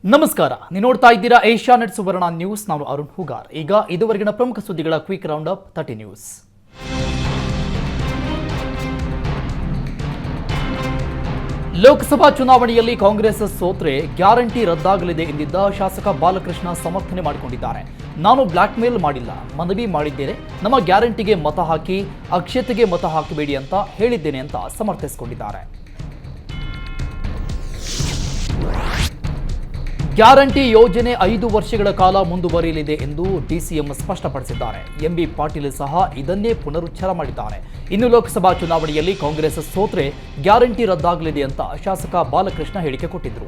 ನಮಸ್ಕಾರ, ನೀವು ನೋಡ್ತಾ ಇದ್ದೀರಾ ಏಷ್ಯಾನೆಟ್ ಸುವರ್ಣ ನ್ಯೂಸ್. ನಾನು ಅರುಣ್ ಹುಗಾರ್. ಈಗ ಇದುವರೆಗಿನ ಪ್ರಮುಖ ಸುದ್ದಿಗಳ quick round up 30 news. Lok Sabha ಚುನಾವಣೆಯಲ್ಲಿ ಕಾಂಗ್ರೆಸ್ ಸೋತ್ರೆ ಗ್ಯಾರಂಟಿ ರದ್ದಾಗಲಿದೆ ಎಂದಿದ್ದ ಶಾಸಕ ಬಾಲಕೃಷ್ಣ ಸಮರ್ಥನೆ ಮಾಡಿಕೊಂಡಿದ್ದಾರೆ. ನಾನು ಬ್ಲಾಕ್ ಮೇಲ್ ಮಾಡಿಲ್ಲ, ಮನವಿ ಮಾಡಿದ್ದೇನೆ. ನಮ್ಮ ಗ್ಯಾರಂಟಿಗೆ ಮತ ಹಾಕಿ, ಅಕ್ಷತೆಗೆ ಮತ ಹಾಕಬೇಡಿ ಅಂತ ಹೇಳಿದ್ದೇನೆ ಅಂತ ಸಮರ್ಥಿಸಿಕೊಂಡಿದ್ದಾರೆ. ಗ್ಯಾರಂಟಿ ಯೋಜನೆ 5 ವರ್ಷಗಳ ಕಾಲ ಮುಂದುವರಿಯಲಿದೆ ಎಂದು ಡಿಸಿಎಂ ಸ್ಪಷ್ಟಪಡಿಸಿದ್ದಾರೆ. ಎಂಬಿ ಪಾಟೀಲ್ ಸಹ ಇದನ್ನೇ ಪುನರುಚ್ಚಾರ ಮಾಡಿದ್ದಾರೆ. ಇನ್ನು ಲೋಕಸಭಾ ಚುನಾವಣೆಯಲ್ಲಿ ಕಾಂಗ್ರೆಸ್ ಸೋತ್ರೆ ಗ್ಯಾರಂಟಿ ರದ್ದಾಗಲಿದೆ ಅಂತ ಶಾಸಕ ಬಾಲಕೃಷ್ಣ ಹೇಳಿಕೆ ಕೊಟ್ಟಿದ್ರು.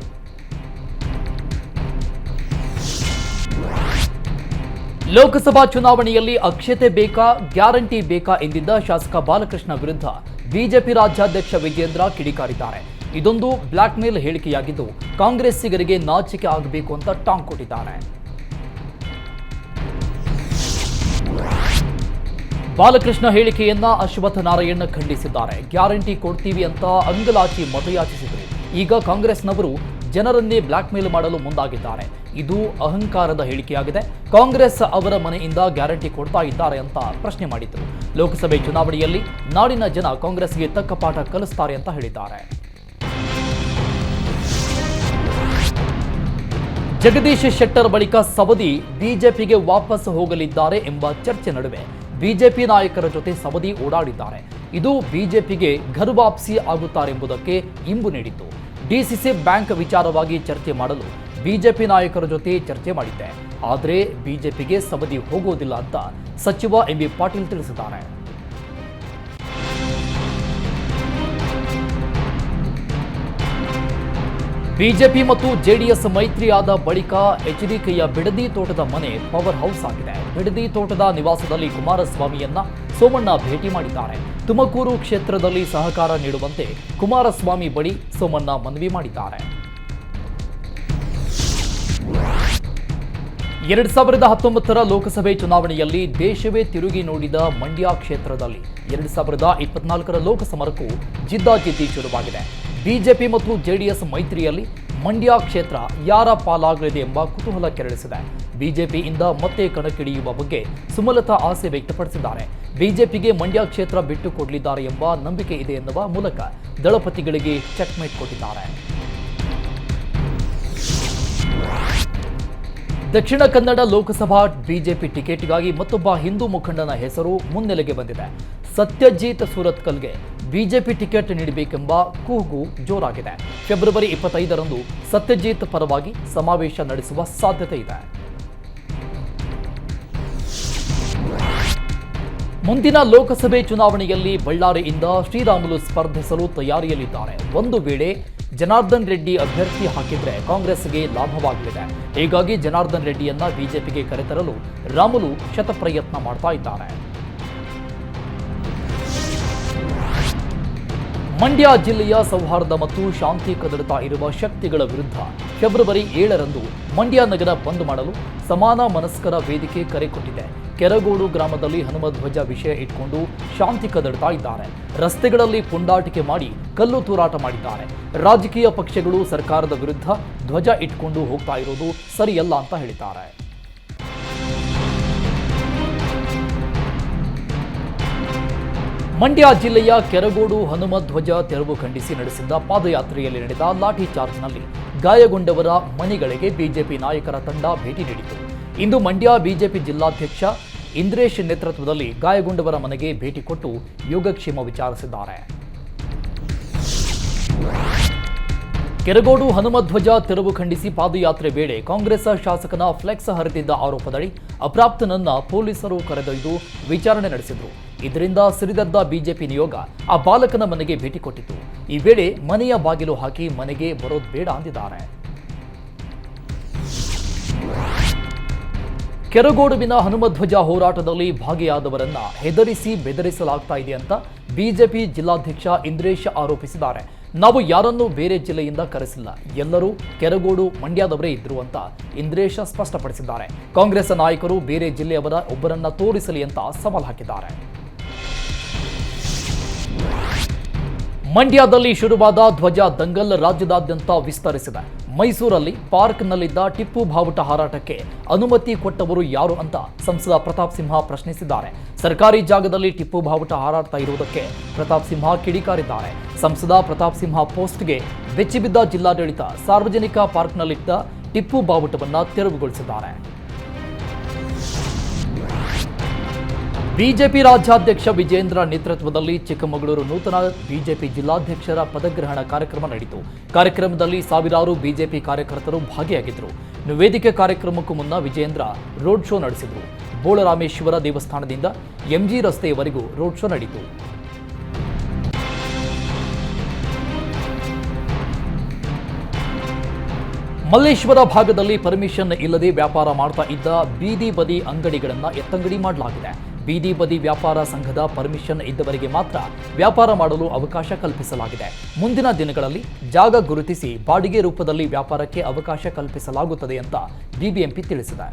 ಲೋಕಸಭಾ ಚುನಾವಣೆಯಲ್ಲಿ ಅಕ್ಷತೆ ಬೇಕಾ, ಗ್ಯಾರಂಟಿ ಬೇಕಾ ಎಂದಿದ್ದ ಶಾಸಕ ಬಾಲಕೃಷ್ಣ ವಿರುದ್ಧ ಬಿಜೆಪಿ ರಾಜ್ಯಾಧ್ಯಕ್ಷ ವಿಜೇಂದ್ರ ಕಿಡಿಕಾರಿದ್ದಾರೆ. ಇದೊಂದು ಬ್ಲಾಕ್ ಮೇಲ್ ಹೇಳಿಕೆಯಾಗಿದ್ದು ಕಾಂಗ್ರೆಸ್ಸಿಗರಿಗೆ ನಾಚಿಕೆ ಆಗಬೇಕು ಅಂತ ಟಾಂಗ್ ಕೊಟ್ಟಿದ್ದಾರೆ. ಬಾಲಕೃಷ್ಣ ಹೇಳಿಕೆಯನ್ನ ಅಶ್ವತ್ಥ ನಾರಾಯಣ್ ಖಂಡಿಸಿದ್ದಾರೆ. ಗ್ಯಾರಂಟಿ ಕೊಡ್ತೀವಿ ಅಂತ ಅಂಗಲಾಚಿ ಮತಯಾಚಿಸಿದರು. ಈಗ ಕಾಂಗ್ರೆಸ್ನವರು ಜನರನ್ನೇ ಬ್ಲಾಕ್ ಮೇಲ್ ಮಾಡಲು ಮುಂದಾಗಿದ್ದಾರೆ. ಇದು ಅಹಂಕಾರದ ಹೇಳಿಕೆಯಾಗಿದೆ. ಕಾಂಗ್ರೆಸ್ ಅವರ ಮನೆಯಿಂದ ಗ್ಯಾರಂಟಿ ಕೊಡ್ತಾ ಇದ್ದಾರೆ ಅಂತ ಪ್ರಶ್ನೆ ಮಾಡಿದ್ರು. ಲೋಕಸಭೆ ಚುನಾವಣೆಯಲ್ಲಿ ನಾಡಿನ ಜನ ಕಾಂಗ್ರೆಸ್ಗೆ ತಕ್ಕ ಪಾಠ ಕಲಿಸ್ತಾರೆ ಅಂತ ಹೇಳಿದ್ದಾರೆ. ಜಗದೀಶ್ ಶೆಟ್ಟರ್ ಬಳಿಕ ಸವದಿ ಬಿಜೆಪಿಗೆ ವಾಪಸ್ ಹೋಗಲಿದ್ದಾರೆ ಎಂಬ ಚರ್ಚೆ ನಡುವೆ ಬಿಜೆಪಿ ನಾಯಕರ ಜೊತೆ ಸವದಿ ಓಡಾಡಿದ್ದಾರೆ. ಇದು ಬಿಜೆಪಿಗೆ ಘರ್ವಾಪ್ಸಿ ಆಗುತ್ತಾರೆಂಬುದಕ್ಕೆ ಇಂಬು ನೀಡಿತ್ತು. ಡಿಸಿಸಿ ಬ್ಯಾಂಕ್ ವಿಚಾರವಾಗಿ ಚರ್ಚೆ ಮಾಡಲು ಬಿಜೆಪಿ ನಾಯಕರ ಜೊತೆ ಚರ್ಚೆ ಮಾಡಿದ್ದೆ, ಆದರೆ ಬಿಜೆಪಿಗೆ ಸವದಿ ಹೋಗೋದಿಲ್ಲ ಅಂತ ಸಚಿವ ಎಂಬಿ ಪಾಟೀಲ್ ತಿಳಿಸಿದ್ದಾರೆ. ಬಿಜೆಪಿ ಮತ್ತು ಜೆಡಿಎಸ್ ಮೈತ್ರಿಯಾದ ಬಳಿಕ ಎಚ್ಡಿಕೆಯ ಬಿಡದಿ ತೋಟದ ಮನೆ ಪವರ್ ಹೌಸ್ ಆಗಿದೆ. ಬಿಡದಿ ತೋಟದ ನಿವಾಸದಲ್ಲಿ ಕುಮಾರಸ್ವಾಮಿಯನ್ನ ಸೋಮಣ್ಣ ಭೇಟಿ ಮಾಡಿದ್ದಾರೆ. ತುಮಕೂರು ಕ್ಷೇತ್ರದಲ್ಲಿ ಸಹಕಾರ ನೀಡುವಂತೆ ಕುಮಾರಸ್ವಾಮಿ ಬಳಿ ಸೋಮಣ್ಣ ಮನವಿ ಮಾಡಿದ್ದಾರೆ. 2019ರ ಲೋಕಸಭೆ ಚುನಾವಣೆಯಲ್ಲಿ ದೇಶವೇ ತಿರುಗಿ ನೋಡಿದ ಮಂಡ್ಯ ಕ್ಷೇತ್ರದಲ್ಲಿ 2024ರ ಲೋಕಸಮರಕ್ಕೂ ಜಿದ್ದಾಜಿದ್ದಿ ಶುರುವಾಗಿದೆ. ಬಿಜೆಪಿ ಮತ್ತು ಜೆಡಿಎಸ್ ಮೈತ್ರಿಯಲ್ಲಿ ಮಂಡ್ಯ ಕ್ಷೇತ್ರ ಯಾರ ಪಾಲಾಗಲಿದೆ ಎಂಬ ಕುತೂಹಲ ಕೆರಳಿಸಿದೆ. ಬಿಜೆಪಿಯಿಂದ ಮತ್ತೆ ಕಣಕ್ಕಿಳಿಯುವ ಬಗ್ಗೆ ಸುಮಲತಾ ಆಸೆ ವ್ಯಕ್ತಪಡಿಸಿದ್ದಾರೆ. ಬಿಜೆಪಿಗೆ ಮಂಡ್ಯ ಕ್ಷೇತ್ರ ಬಿಟ್ಟು ಕೊಡಲಿದ್ದಾರೆ ಎಂಬ ನಂಬಿಕೆ ಇದೆ ಎನ್ನುವ ಮೂಲಕ ದಳಪತಿಗಳಿಗೆ ಚೆಕ್ಮೇಟ್ ಕೊಟ್ಟಿದ್ದಾರೆ. ದಕ್ಷಿಣ ಕನ್ನಡ ಲೋಕಸಭಾ ಬಿಜೆಪಿ ಟಿಕೆಟ್ಗಾಗಿ ಮತ್ತೊಬ್ಬ ಹಿಂದೂ ಮುಖಂಡನ ಹೆಸರು ಮುನ್ನೆಲೆಗೆ ಬಂದಿದೆ. ಸತ್ಯಜೀತ್ ಸುರತ್ಕಲ್ಗೆ ಬಿಜೆಪಿ ಟಿಕೆಟ್ ನೀಡಬೇಕೆಂಬ ಕೂಗು ಜೋರಾಗಿದೆ. ಫೆಬ್ರವರಿ 25ರಂದು ಸತ್ಯಜೀತ್ ಪರವಾಗಿ ಸಮಾವೇಶ ನಡೆಸುವ ಸಾಧ್ಯತೆ ಇದೆ. ಮುಂದಿನ ಲೋಕಸಭೆ ಚುನಾವಣೆಯಲ್ಲಿ ಬಳ್ಳಾರಿಯಿಂದ ಶ್ರೀರಾಮುಲು ಸ್ಪರ್ಧಿಸಲು ತಯಾರಿಯಲ್ಲಿದ್ದಾರೆ. ಒಂದು ವೇಳೆ ಜನಾರ್ದನ್ ರೆಡ್ಡಿ ಅಭ್ಯರ್ಥಿ ಹಾಕಿದ್ರೆ ಕಾಂಗ್ರೆಸ್ಗೆ ಲಾಭವಾಗಲಿದೆ. ಹೀಗಾಗಿ ಜನಾರ್ದನ್ ರೆಡ್ಡಿಯನ್ನ ಬಿಜೆಪಿಗೆ ಕರೆತರಲು ರಾಮುಲು ಶತಪ್ರಯತ್ನ ಮಾಡ್ತಾ ಇದ್ದಾರೆ. ಮಂಡ್ಯ ಜಿಲ್ಲೆಯ ಸೌಹಾರ್ದ ಮತ್ತು ಶಾಂತಿ ಕದಡುತ್ತಾ ಇರುವ ಶಕ್ತಿಗಳ ವಿರುದ್ಧ ಫೆಬ್ರವರಿ 7ರಂದು ಮಂಡ್ಯ ನಗರ ಬಂದ್ ಮಾಡಲು ಸಮಾನ ಮನಸ್ಕರ ವೇದಿಕೆ ಕರೆ ಕೊಟ್ಟಿದೆ. ಕೆರಗೋಡು ಗ್ರಾಮದಲ್ಲಿ ಹನುಮಧ್ವಜ ವಿಷಯ ಇಟ್ಕೊಂಡು ಶಾಂತಿ ಕದಡುತ್ತಾ ಇದ್ದಾರೆ. ರಸ್ತೆಗಳಲ್ಲಿ ಪುಂಡಾಟಿಕೆ ಮಾಡಿ ಕಲ್ಲು ತೂರಾಟ ಮಾಡಿದ್ದಾರೆ. ರಾಜಕೀಯ ಪಕ್ಷಗಳು ಸರ್ಕಾರದ ವಿರುದ್ಧ ಧ್ವಜ ಇಟ್ಕೊಂಡು ಹೋಗ್ತಾ ಇರೋದು ಸರಿಯಲ್ಲ ಅಂತ ಹೇಳಿದ್ದಾರೆ. ಮಂಡ್ಯ ಜಿಲ್ಲೆಯ ಕೆರಗೋಡು ಹನುಮಧ್ವಜ ತೆರವು ಖಂಡಿಸಿ ನಡೆಸಿದ್ದ ಪಾದಯಾತ್ರೆಯಲ್ಲಿ ನಡೆದ ಲಾಠಿ ಚಾರ್ಜ್ನಲ್ಲಿ ಗಾಯಗೊಂಡವರ ಮನೆಗಳಿಗೆ ಬಿಜೆಪಿ ನಾಯಕರ ತಂಡ ಭೇಟಿ ನೀಡಿತು. ಇಂದು ಮಂಡ್ಯ ಬಿಜೆಪಿ ಜಿಲ್ಲಾಧ್ಯಕ್ಷ ಇಂದ್ರೇಶ್ ನೇತೃತ್ವದಲ್ಲಿ ಗಾಯಗೊಂಡವರ ಮನೆಗೆ ಭೇಟಿ ಕೊಟ್ಟು ಯೋಗಕ್ಷೇಮ ವಿಚಾರಿಸಿದ್ದಾರೆ. ಕೆರಗೋಡು ಹನುಮಧ್ವಜ ತೆರವು ಖಂಡಿಸಿ ಪಾದಯಾತ್ರೆ ವೇಳೆ ಕಾಂಗ್ರೆಸ್ ಶಾಸಕನ ಫ್ಲೆಕ್ಸ್ ಹರಿದಿದ್ದ ಆರೋಪದಡಿ ಅಪ್ರಾಪ್ತನನ್ನ ಪೊಲೀಸರು ಕರೆದೊಯ್ದು ವಿಚಾರಣೆ ನಡೆಸಿದರು. ಇದರಿಂದ ಸಿರಿದದ್ದ ಬಿಜೆಪಿ ನಿಯೋಗ ಆ ಬಾಲಕನ ಮನೆಗೆ ಭೇಟಿ ಕೊಟ್ಟಿತು. ಈ ವೇಳೆ ಮನೆಯ ಬಾಗಿಲು ಹಾಕಿ ಮನೆಗೆ ಬರೋದು ಬೇಡ ಅಂದಿದ್ದಾರೆ. ಕೆರಗೋಡುವಿನ ಹನುಮಧ್ವಜ ಹೋರಾಟದಲ್ಲಿ ಭಾಗಿಯಾದವರನ್ನ ಹೆದರಿಸಿ ಬೆದರಿಸಲಾಗ್ತಾ ಇದೆ ಅಂತ ಬಿಜೆಪಿ ಜಿಲ್ಲಾಧ್ಯಕ್ಷ ಇಂದ್ರೇಶ್ ಆರೋಪಿಸಿದ್ದಾರೆ. ನಾವು ಯಾರನ್ನೂ ಬೇರೆ ಜಿಲ್ಲೆಯಿಂದ ಕರೆಸಿಲ್ಲ, ಎಲ್ಲರೂ ಕೆರಗೋಡು ಮಂಡ್ಯದವರೇ ಇದ್ರು ಅಂತ ಇಂದ್ರೇಶ್ ಸ್ಪಷ್ಟಪಡಿಸಿದ್ದಾರೆ. ಕಾಂಗ್ರೆಸ್ ನಾಯಕರು ಬೇರೆ ಜಿಲ್ಲೆಯವರ ಒಬ್ಬರನ್ನ ತೋರಿಸಲಿ ಅಂತ ಸವಾಲ್ ಹಾಕಿದ್ದಾರೆ. ಮಂಡ್ಯದಲ್ಲಿ ಶುರುವಾದ ಧ್ವಜ ದಂಗಲ್ ರಾಜ್ಯದಾದ್ಯಂತ ವಿಸ್ತರಿಸಿದೆ. ಮೈಸೂರಲ್ಲಿ ಪಾರ್ಕ್ನಲ್ಲಿದ್ದ ಟಿಪ್ಪು ಬಾವುಟ ಹಾರಾಟಕ್ಕೆ ಅನುಮತಿ ಕೊಟ್ಟವರು ಯಾರು ಅಂತ ಸಂಸದ ಪ್ರತಾಪ್ ಸಿಂಹ ಪ್ರಶ್ನಿಸಿದ್ದಾರೆ. ಸರ್ಕಾರಿ ಜಾಗದಲ್ಲಿ ಟಿಪ್ಪು ಬಾವುಟ ಹಾರಾಡ್ತಾ ಇರುವುದಕ್ಕೆ ಪ್ರತಾಪ್ ಸಿಂಹ ಕಿಡಿಕಾರಿದ್ದಾರೆ. ಸಂಸದ ಪ್ರತಾಪ್ ಸಿಂಹ ಪೋಸ್ಟ್ಗೆ ಬೆಚ್ಚಿಬಿದ್ದ ಜಿಲ್ಲಾಡಳಿತ ಸಾರ್ವಜನಿಕ ಪಾರ್ಕ್ನಲ್ಲಿದ್ದ ಟಿಪ್ಪು ಬಾವುಟವನ್ನು ತೆರವುಗೊಳಿಸಿದ್ದಾರೆ. ಬಿಜೆಪಿ ರಾಜ್ಯಾಧ್ಯಕ್ಷ ವಿಜೇಂದ್ರ ನೇತೃತ್ವದಲ್ಲಿ ಚಿಕ್ಕಮಗಳೂರು ನೂತನ ಬಿಜೆಪಿ ಜಿಲ್ಲಾಧ್ಯಕ್ಷರ ಪದಗ್ರಹಣ ಕಾರ್ಯಕ್ರಮ ನಡೆಯಿತು. ಕಾರ್ಯಕ್ರಮದಲ್ಲಿ ಸಾವಿರಾರು ಬಿಜೆಪಿ ಕಾರ್ಯಕರ್ತರು ಭಾಗಿಯಾಗಿದ್ದರು. ವೇದಿಕೆ ಕಾರ್ಯಕ್ರಮಕ್ಕೂ ಮುನ್ನ ವಿಜೇಂದ್ರ ರೋಡ್ ಶೋ ನಡೆಸಿದರು. ಬೋಳರಾಮೇಶ್ವರ ದೇವಸ್ಥಾನದಿಂದ ಎಂಜಿ ರಸ್ತೆಯವರೆಗೂ ರೋಡ್ ಶೋ ನಡೆಯಿತು. ಮಲ್ಲೇಶ್ವರ ಭಾಗದಲ್ಲಿ ಪರ್ಮಿಷನ್ ಇಲ್ಲದೆ ವ್ಯಾಪಾರ ಮಾಡ್ತಾ ಇದ್ದ ಬೀದಿ ಬದಿ ಅಂಗಡಿಗಳನ್ನು ಎತ್ತಂಗಡಿ ಮಾಡಲಾಗಿದೆ. ಬೀದಿ ಬದಿ ವ್ಯಾಪಾರ ಸಂಘದ ಪರ್ಮಿಷನ್ ಇದ್ದವರಿಗೆ ಮಾತ್ರ ವ್ಯಾಪಾರ ಮಾಡಲು ಅವಕಾಶ ಕಲ್ಪಿಸಲಾಗಿದೆ. ಮುಂದಿನ ದಿನಗಳಲ್ಲಿ ಜಾಗ ಗುರುತಿಸಿ ಬಾಡಿಗೆ ರೂಪದಲ್ಲಿ ವ್ಯಾಪಾರಕ್ಕೆ ಅವಕಾಶ ಕಲ್ಪಿಸಲಾಗುತ್ತದೆ ಅಂತ ಬಿಬಿಎಂಪಿ ತಿಳಿಸಿದೆ.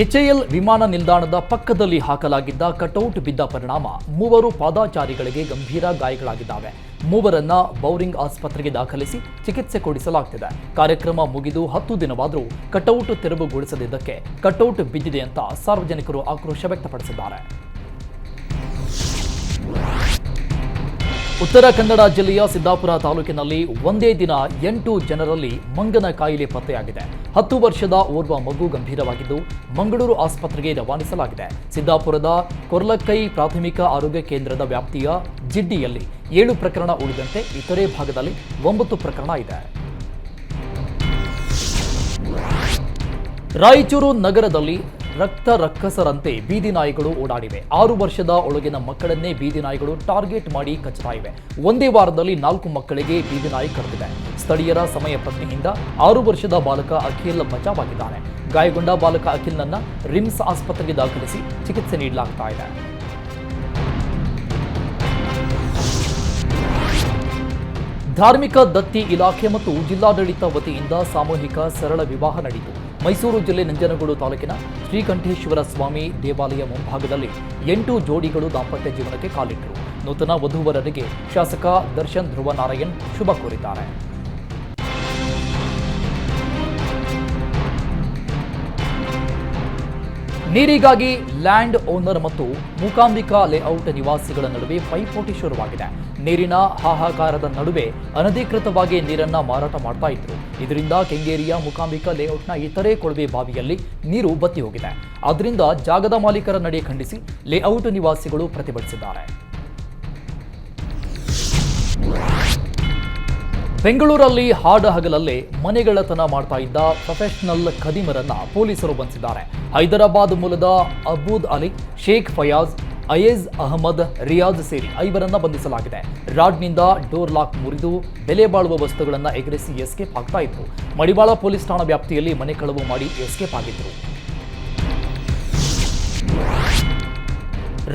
ಎಚ್ಎಎಲ್ ವಿಮಾನ ನಿಲ್ದಾಣದ ಪಕ್ಕದಲ್ಲಿ ಹಾಕಲಾಗಿದ್ದ ಕಟೌಟ್ ಬಿದ್ದ ಪರಿಣಾಮ ಮೂವರು ಪಾದಾಚಾರಿಗಳಿಗೆ ಗಂಭೀರ ಗಾಯಗಳಾಗಿದ್ದಾವೆ. ಮೂವರನ್ನ ಬೌರಿಂಗ್ ಆಸ್ಪತ್ರೆಗೆ ದಾಖಲಿಸಿ ಚಿಕಿತ್ಸೆ ಕೊಡಿಸಲಾಗುತ್ತಿದೆ. ಕಾರ್ಯಕ್ರಮ ಮುಗಿದು 10 ದಿನವಾದರೂ ಕಟೌಟ್ ತೆರವುಗೊಳಿಸದಿದ್ದಕ್ಕೆ ಕಟೌಟ್ ಬಿದ್ದಿದೆ ಅಂತ ಸಾರ್ವಜನಿಕರು ಆಕ್ರೋಶ ವ್ಯಕ್ತಪಡಿಸಿದ್ದಾರೆ. ಉತ್ತರ ಕನ್ನಡ ಜಿಲ್ಲೆಯ ಸಿದ್ದಾಪುರ ತಾಲೂಕಿನಲ್ಲಿ ಒಂದೇ ದಿನ 8 ಜನರಲ್ಲಿ ಮಂಗನ ಕಾಯಿಲೆ ಪತ್ತೆಯಾಗಿದೆ. 10 ವರ್ಷದ ಓರ್ವ ಮಗು ಗಂಭೀರವಾಗಿದ್ದು ಮಂಗಳೂರು ಆಸ್ಪತ್ರೆಗೆ ರವಾನಿಸಲಾಗಿದೆ. ಸಿದ್ದಾಪುರದ ಕೊರ್ಲಕ್ಕೈ ಪ್ರಾಥಮಿಕ ಆರೋಗ್ಯ ಕೇಂದ್ರದ ವ್ಯಾಪ್ತಿಯ ಜಿಡ್ಡಿಯಲ್ಲಿ 7 ಪ್ರಕರಣ ಉಳಿದಂತೆ ಇತರೆ ಭಾಗದಲ್ಲಿ 9 ಪ್ರಕರಣ ಇದೆ. ರಾಯಚೂರು ನಗರದಲ್ಲಿ ರಕ್ಕಸರಂತೆ ಬೀದಿ ನಾಯಿಗಳು ಓಡಾಡಿವೆ. 6 ವರ್ಷದ ಒಳಗಿನ ಮಕ್ಕಳನ್ನೇ ಬೀದಿ ನಾಯಿಗಳು ಟಾರ್ಗೆಟ್ ಮಾಡಿ ಕಚ್ಚುತ್ತಾ ಇವೆ. ಒಂದೇ ವಾರದಲ್ಲಿ 4 ಮಕ್ಕಳಿಗೆ ಬೀದಿ ನಾಯಿ ಕಡಿದಿದೆ. ಸ್ಥಳೀಯರ ಸಮಯ ಪ್ರಜ್ಞೆಯಿಂದ 6 ವರ್ಷದ ಬಾಲಕ ಅಖಿಲ್ ಬಚಾವಾಗಿದ್ದಾನೆ. ಗಾಯಗೊಂಡ ಬಾಲಕ ಅಖಿಲ್ನನ್ನ ರಿಮ್ಸ್ ಆಸ್ಪತ್ರೆಗೆ ದಾಖಲಿಸಿ ಚಿಕಿತ್ಸೆ ನೀಡಲಾಗ್ತಾ ಇದೆ. ಧಾರ್ಮಿಕ ದತ್ತಿ ಇಲಾಖೆ ಮತ್ತು ಜಿಲ್ಲಾಡಳಿತ ವತಿಯಿಂದ ಸಾಮೂಹಿಕ ಸರಳ ವಿವಾಹ ನಡೆಯಿತು. ಮೈಸೂರು ಜಿಲ್ಲೆ ನಂಜನಗೂಡು ತಾಲೂಕಿನ ಶ್ರೀಕಂಠೇಶ್ವರ ಸ್ವಾಮಿ ದೇವಾಲಯ ಮುಂಭಾಗದಲ್ಲಿ 8 ಜೋಡಿಗಳು ದಾಂಪತ್ಯ ಜೀವನಕ್ಕೆ ಕಾಲಿಟ್ಟರು. ನೂತನ ವಧೂವರರಿಗೆ ಶಾಸಕ ದರ್ಶನ್ ಧ್ರುವನಾರಾಯಣ್ ಶುಭ ಕೋರಿದ್ದಾರೆ. ನೀರಿಗಾಗಿ ಲ್ಯಾಂಡ್ ಓನರ್ ಮತ್ತು ಮೂಕಾಂಬಿಕಾ ಲೇಔಟ್ ನಿವಾಸಿಗಳ ನಡುವೆ ಪೈಪೋಟಿ ಶುರುವಾಗಿದೆ. ನೀರಿನ ಹಾಹಾಕಾರದ ನಡುವೆ ಅನಧಿಕೃತವಾಗಿ ನೀರನ್ನ ಮಾರಾಟ ಮಾಡ್ತಾ ಇದ್ರು. ಇದರಿಂದ ಕೆಂಗೇರಿಯ ಮೂಕಾಂಬಿಕಾ ಲೇಔಟ್ನ ಇತರೆ ಕೊಳವೆ ಬಾವಿಯಲ್ಲಿ ನೀರು ಬತ್ತಿ ಹೋಗಿದೆ. ಆದ್ದರಿಂದ ಜಾಗದ ಮಾಲೀಕರ ನಡೆ ಖಂಡಿಸಿ ಲೇಔಟ್ ನಿವಾಸಿಗಳು ಪ್ರತಿಭಟಿಸಿದ್ದಾರೆ. ಬೆಂಗಳೂರಲ್ಲಿ ಹಗಲಲ್ಲೇ ಮನೆಗಳತನ ಮಾಡ್ತಾ ಇದ್ದ ಪ್ರೊಫೆಷನಲ್ ಖದೀಮರನ್ನ ಪೊಲೀಸರು ಬಂಧಿಸಿದ್ದಾರೆ. ಹೈದರಾಬಾದ್ ಮೂಲದ ಅಬೂದ್ ಅಲಿ, ಶೇಖ್ ಫಯಾಜ್, ಅಯೇಜ್ ಅಹಮದ್, ರಿಯಾಜ್ ಸೇರಿ 5ರನ್ನ ಬಂಧಿಸಲಾಗಿದೆ. ರಾಡ್ನಿಂದ ಡೋರ್ ಲಾಕ್ ಮುರಿದು ಬೆಲೆ ಬಾಳುವ ವಸ್ತುಗಳನ್ನು ಎಗರಿಸಿ ಎಸ್ಕೇಪ್ ಆಗ್ತಾ ಇದ್ರು. ಮಡಿವಾಳ ಪೊಲೀಸ್ ಠಾಣಾ ವ್ಯಾಪ್ತಿಯಲ್ಲಿ ಮನೆ ಕಳವು ಮಾಡಿ ಎಸ್ಕೇಪ್ ಆಗಿದ್ರು.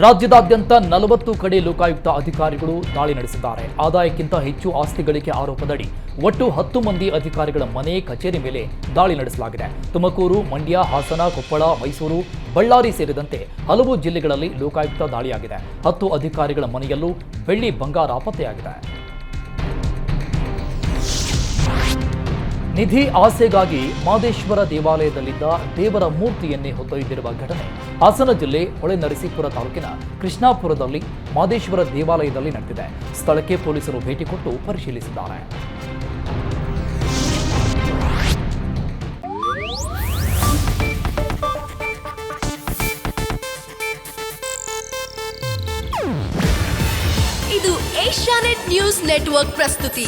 ರಾಜ್ಯದಾದ್ಯಂತ 40 ಕಡೆ ಲೋಕಾಯುಕ್ತ ಅಧಿಕಾರಿಗಳು ದಾಳಿ ನಡೆಸಿದ್ದಾರೆ. ಆದಾಯಕ್ಕಿಂತ ಹೆಚ್ಚು ಆಸ್ತಿ ಗಳಿಕೆ ಆರೋಪದಡಿ ಒಟ್ಟು 10 ಮಂದಿ ಅಧಿಕಾರಿಗಳ ಮನೆ, ಕಚೇರಿ ಮೇಲೆ ದಾಳಿ ನಡೆಸಲಾಗಿದೆ. ತುಮಕೂರು, ಮಂಡ್ಯ, ಹಾಸನ, ಕೊಪ್ಪಳ, ಮೈಸೂರು, ಬಳ್ಳಾರಿ ಸೇರಿದಂತೆ ಹಲವು ಜಿಲ್ಲೆಗಳಲ್ಲಿ ಲೋಕಾಯುಕ್ತ ದಾಳಿಯಾಗಿದೆ. 10 ಅಧಿಕಾರಿಗಳ ಮನೆಯಲ್ಲೂ ಬೆಳ್ಳಿ, ಬಂಗಾರ ಪತ್ತೆಯಾಗಿದೆ. ನಿಧಿ ಆಸೆಗಾಗಿ ಮಾದೇಶ್ವರ ದೇವಾಲಯದಲ್ಲಿದ್ದ ದೇವರ ಮೂರ್ತಿಯನ್ನೇ ಹೊತ್ತೊಯ್ದಿರುವ ಘಟನೆ ಹಾಸನ ಜಿಲ್ಲೆ ಹೊಳೆನರಸೀಪುರ ತಾಲೂಕಿನ ಕೃಷ್ಣಾಪುರದಲ್ಲಿ ಮಾದೇಶ್ವರ ದೇವಾಲಯದಲ್ಲಿ ನಡೆದಿದೆ. ಸ್ಥಳಕ್ಕೆ ಪೊಲೀಸರು ಭೇಟಿ ಕೊಟ್ಟು ಪರಿಶೀಲಿಸಿದ್ದಾರೆ. ಇದು ಏಷ್ಯಾನೆಟ್ ನ್ಯೂಸ್ ನೆಟ್ವರ್ಕ್ ಪ್ರಸ್ತುತಿ.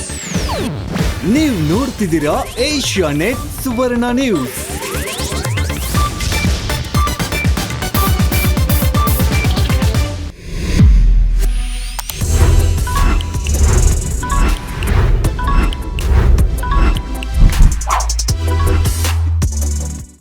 ನೀವು ನೋಡ್ತಿದ್ದೀರಾ ಏಷ್ಯಾನೆಟ್ ಸುವರ್ಣ ನ್ಯೂಸ್.